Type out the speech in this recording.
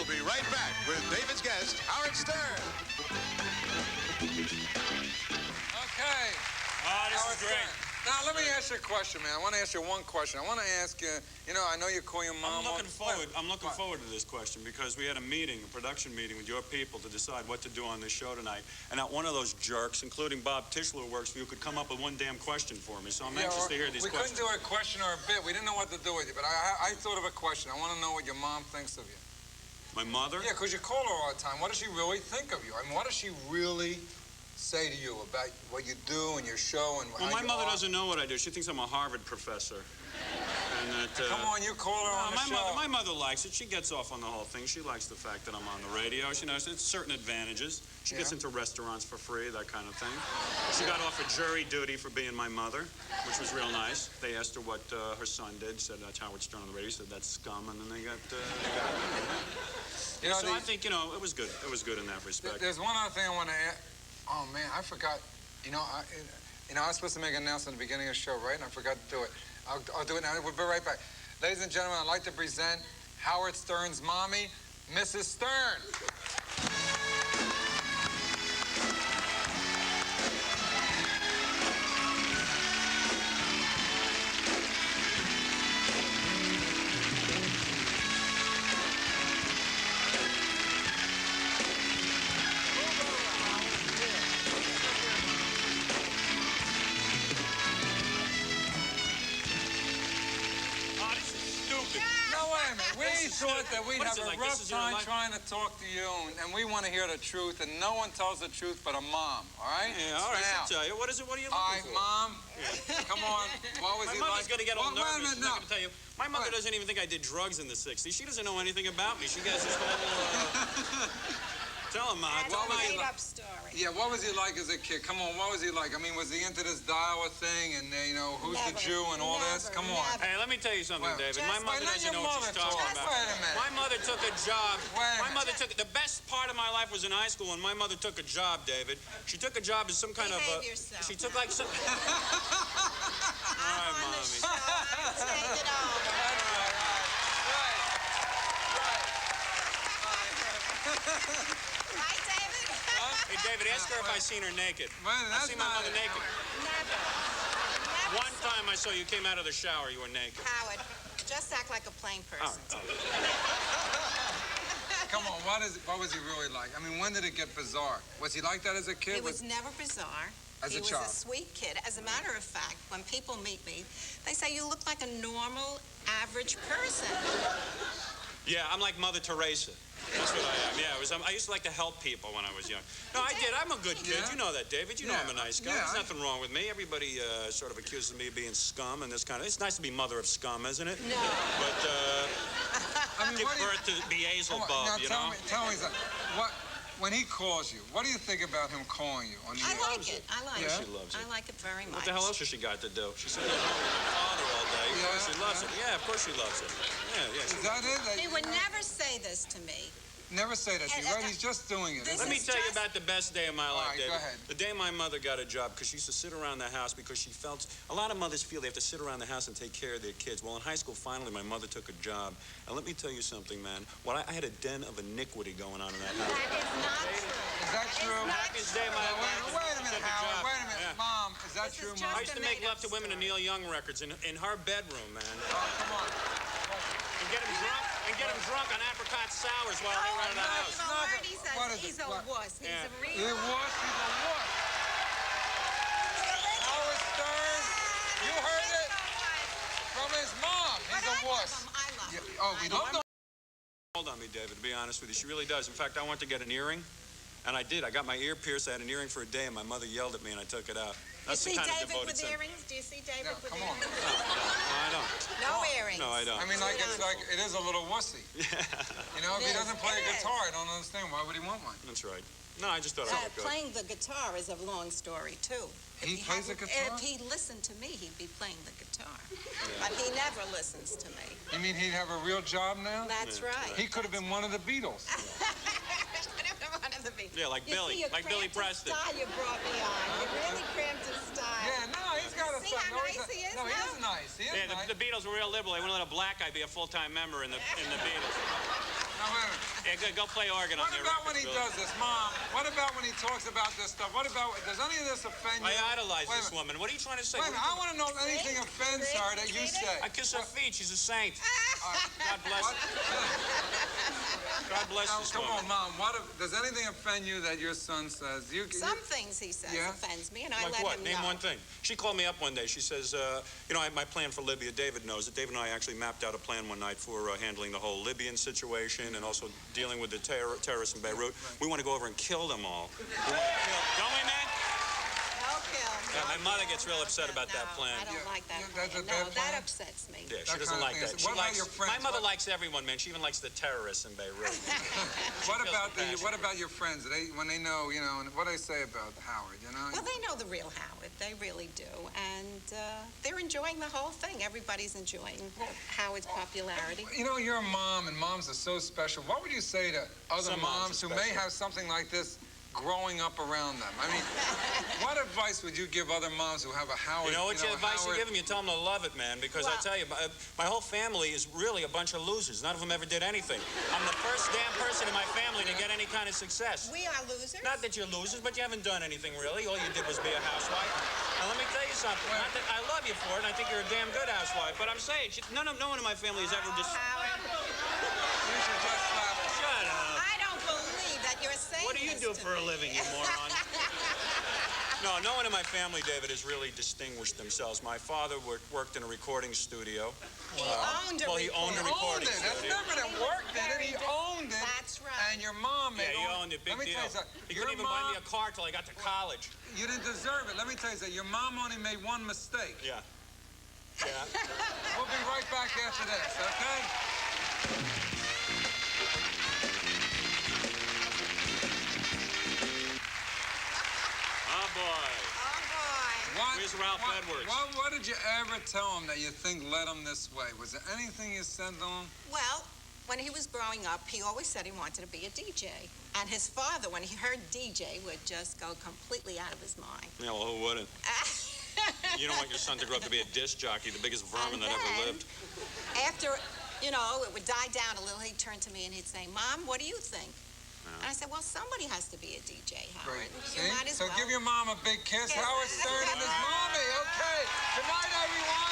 be right back with David's guest, Howard Stern. Okay. This is great. Now, let me ask you a question, man. I want to ask you one question. I want to ask you, you know, I know you call your mom. I'm looking forward to this question because we had a meeting, a production meeting with your people to decide what to do on this show tonight. And not one of those jerks, including Bob Tischler, who works for you, could come up with one damn question for me. So I'm anxious to hear these questions. We couldn't do a question or a bit. We didn't know what to do with you. But I thought of a question. I want to know what your mom thinks of you. My mother? Yeah, because you call her all the time. What does she really think of you? I mean, what does she really say to you about what you do and your show and well, my mother doesn't know what I do. She thinks I'm a Harvard professor. And that, come on, you call her on the show. My mother likes it. She gets off on the whole thing. She likes the fact that I'm on the radio. She knows it's certain advantages. She gets into restaurants for free, that kind of thing. She got off of jury duty for being my mother, which was real nice. They asked her what her son did. Said that's Howard Stern on the radio. Said that's scum, and then they got you know, so I think, you know, it was good. It was good in that respect. There's one other thing I want to add. Oh, man, I forgot. You know, I was supposed to make an announcement at the beginning of the show, right? And I forgot to do it. I'll do it now. We'll be right back. Ladies and gentlemen, I'd like to present Howard Stern's mommy, Mrs. Stern. Thought that we'd have a rough time trying to talk to you, and we want to hear the truth, and no one tells the truth but a mom, all right? Yeah, all right, I'll tell you. What is it? What are you looking for? All right, Mom, come on. What was he like? My mother's going to get all nervous. Wait a minute, no. I'm going to tell you. My mother doesn't even think I did drugs in the 60s. She doesn't know anything about me. She gets this whole... Tell him, Ma. That's a made-up story. Yeah, what was he like as a kid? Come on, what was he like? I mean, was he into this Diowa thing and, you know, who's the Jew and all this? Come on. Hey, let me tell you something, David. My mother doesn't know what she's talking about. Wait a minute. My mother took a job. My mother took... The best part of my life was in high school when my mother took a job, David. She took a job as some kind of a... She took like some... All right, Mommy. Take it over. Right, David? Hey, David, ask her if I seen her naked. I've seen my mother naked. Never. One time I saw you came out of the shower, you were naked. Howard, just act like a plain person. Come on, what was he really like? I mean, when did it get bizarre? Was he like that as a kid? He was never bizarre. As a child? He was a sweet kid. As a matter of fact, when people meet me, they say you look like a normal, average person. Yeah, I'm like Mother Teresa. That's what I am. Yeah, I used to like to help people when I was young. No, I did. I'm a good kid. You know that, David. You know I'm a nice guy. There's nothing wrong with me. Everybody sort of accuses me of being scum and this kind of... It's nice to be mother of scum, isn't it? No. But I mean, give birth to Beelzebub, you know? Tell me something. When he calls you, what do you think about him calling you on the air? I like it. I like it. She loves it. I like it very much. What the hell else has she got to do? She's sitting at home with her father all day. Of course she loves it. Yeah, of course she loves it. Yeah. Is that it? He would never say this to me. Never say that to you, right? He's just doing it. Let me tell you about the best day of my life, David. Go ahead. The day my mother got a job, because she used to sit around the house because she felt... A lot of mothers feel they have to sit around the house and take care of their kids. Well, in high school, finally, my mother took a job. And let me tell you something, man. I had a den of iniquity going on in that house. That is not true. Is that true? Happiest day of my life. Wait a minute, Howard. Wait a minute. Yeah. Mom, is that true, Mom? I used to make love to women to Neil Young records in her bedroom, man. Oh, come on. And get him drunk on apricot sours while they were out of the house. He's a wuss. He's a real... He's a wuss. Howard Stern, you heard it from his mom. He's a wuss. I love him. Oh, we love him. Hold on me, David, to be honest with you. She really does. In fact, I went to get an earring, and I did. I got my ear pierced. I had an earring for a day, and my mother yelled at me, and I took it out. That's the kind of devoted son. Do you see David with come earrings? on. No, I don't. No earrings. No, I don't. I mean, it is a little wussy. Yeah. You know, if he doesn't play a guitar, I don't understand. Why would he want one? That's right. No, I just thought it was good. Playing the guitar is a long story, too. He plays the guitar? If he listened to me, he'd be playing the guitar. But he never listens to me. You mean he'd have a real job now? That's right. He could have been one of the Beatles. Yeah, like Billy Preston. Style you brought me on. You really cramped his style. Yeah, no, he's got a... See how nice he is? No, he is nice. He is nice. The Beatles were real liberal. They wouldn't let a black guy be a full-time member in the Beatles. No, wait a minute. Yeah, go play organ on What your about when he records, does this, Mom? What about when he talks about this stuff? What about, does any of this offend you? I idolize Wait a this minute. woman. What are you trying to say? Wait a minute, I want to know if anything offends her that you say. I kiss her feet. She's a saint. God bless What? her. God bless Now, this come woman. on, Mom. Does anything offend you that your son says? Some things he says Yeah? offends me, and I Like let what? him Name know. one thing. She called me up one day. She says, you know, I have my plan for Libya. David knows it. David and I actually mapped out a plan one night for handling the whole Libyan situation and also dealing with the terrorists in Beirut. We want to go over and kill them all. We want to kill, don't we, man? No kill. Yeah, my mother gets real upset about that plan. I don't like that that's a plan. bad No, plan? that upsets me. Yeah, she That doesn't kind of like thing. that. What about your friends? My mother What- likes everyone, man. She even likes the terrorists in Beirut. What feels about the passion. what about your friends? When they know, you know, what do they say about Howard? You know. Well, they know the real Howard. They really do. And they're enjoying the whole thing. Everybody's enjoying Howard's popularity. You know, you're a mom, and moms are so special. What would you say to other Some moms moms are who may special. have something like this growing up around them? I mean, what advice would you give other moms who have a Howard? You know what advice you give them? You tell them to love it, man, because I Well- tell you, my whole family is really a bunch of losers. None of them ever did anything. I'm the first damn person in my family to get any kind of success. We are losers. Not that you're losers, but you haven't done anything really. All you did was be a housewife. Now let me tell you something. Not that I love you for it, and I think you're a damn good housewife. But I'm saying, no one in my family has ever just. Howard, You should just slap her. Shut up. I don't believe that you're saying What do you this do to for a me. living, you moron? No one in my family, David, has really distinguished themselves. My father worked in a recording studio. He owned a Well, he owned a recording Owned it. That's studio. never that worked in it. He owned it. That's right. And your mom Yeah, made he owned it. Big Let me deal. tell you something. He Your couldn't even buy mom, me a car till I got to college. you didn't deserve it. Let me tell you something. Your mom only made one mistake. Yeah. Yeah. We'll be right back after this, okay? Oh, boy. Oh, boy. Where's Ralph Edwards? What did you ever tell him that you think led him this way? Was there anything you said to him? Well, when he was growing up, he always said he wanted to be a DJ. And his father, when he heard DJ, would just go completely out of his mind. Yeah, well, who wouldn't? You don't want your son to grow up to be a disc jockey, the biggest vermin And that ever then, lived. After, you know, it would die down a little, he'd turn to me and he'd say, Mom, what do you think? And I said, well, somebody has to be a DJ, Howard. Great. You might as So well. give your mom a big kiss. Yes. Howard Stern and his mommy. Okay. Good night, everyone.